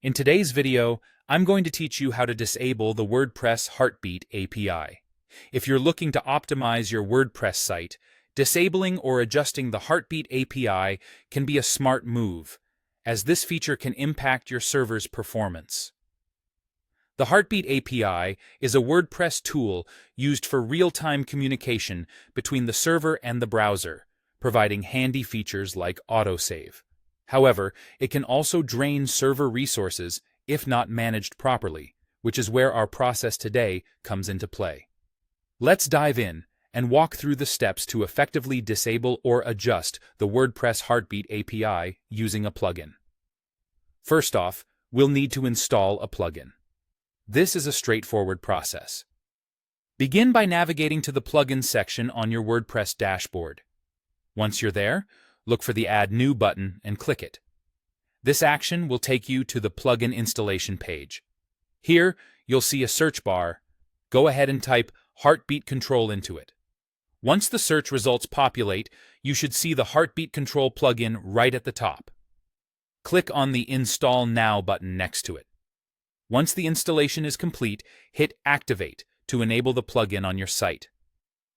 In today's video, I'm going to teach you how to disable the WordPress Heartbeat API. If you're looking to optimize your WordPress site, disabling or adjusting the Heartbeat API can be a smart move, as this feature can impact your server's performance. The Heartbeat API is a WordPress tool used for real-time communication between the server and the browser, providing handy features like autosave. However, it can also drain server resources if not managed properly, which is where our process today comes into play. Let's dive in and walk through the steps to effectively disable or adjust the WordPress Heartbeat API using a plugin. First off, we'll need to install a plugin. This is a straightforward process. Begin by navigating to the Plugins section on your WordPress dashboard. Once you're there, look for the Add New button and click it. This action will take you to the plugin installation page. Here, you'll see a search bar. Go ahead and type Heartbeat Control into it. Once the search results populate, you should see the Heartbeat Control plugin right at the top. Click on the Install Now button next to it. Once the installation is complete, hit Activate to enable the plugin on your site.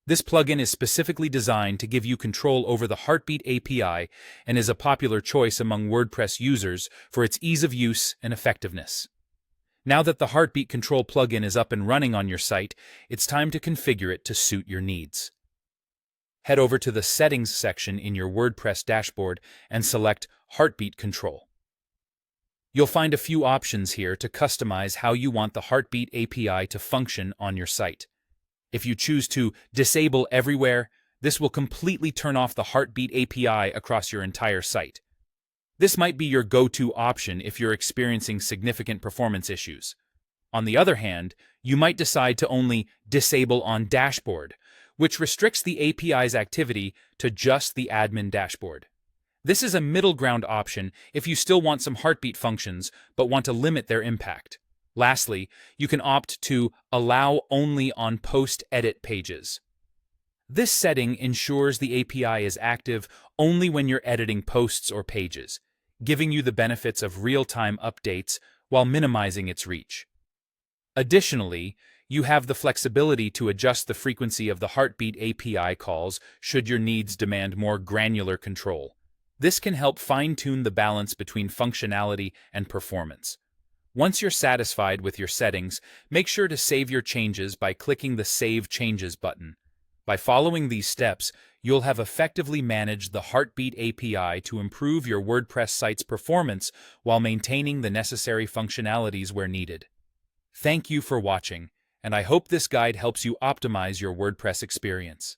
This plugin is specifically designed to give you control over the Heartbeat API and is a popular choice among WordPress users for its ease of use and effectiveness. Now that the Heartbeat Control plugin is up and running on your site, it's time to configure it to suit your needs. Head over to the Settings section in your WordPress dashboard and select Heartbeat Control. You'll find a few options here to customize how you want the Heartbeat API to function on your site. If you choose to disable everywhere, this will completely turn off the Heartbeat API across your entire site. This might be your go-to option if you're experiencing significant performance issues. On the other hand, you might decide to only disable on dashboard, which restricts the API's activity to just the admin dashboard. This is a middle ground option if you still want some Heartbeat functions but want to limit their impact. Lastly, you can opt to allow only on post-edit pages. This setting ensures the API is active only when you're editing posts or pages, giving you the benefits of real-time updates while minimizing its reach. Additionally, you have the flexibility to adjust the frequency of the Heartbeat API calls should your needs demand more granular control. This can help fine-tune the balance between functionality and performance. Once you're satisfied with your settings, make sure to save your changes by clicking the Save Changes button. By following these steps, you'll have effectively managed the Heartbeat API to improve your WordPress site's performance while maintaining the necessary functionalities where needed. Thank you for watching, and I hope this guide helps you optimize your WordPress experience.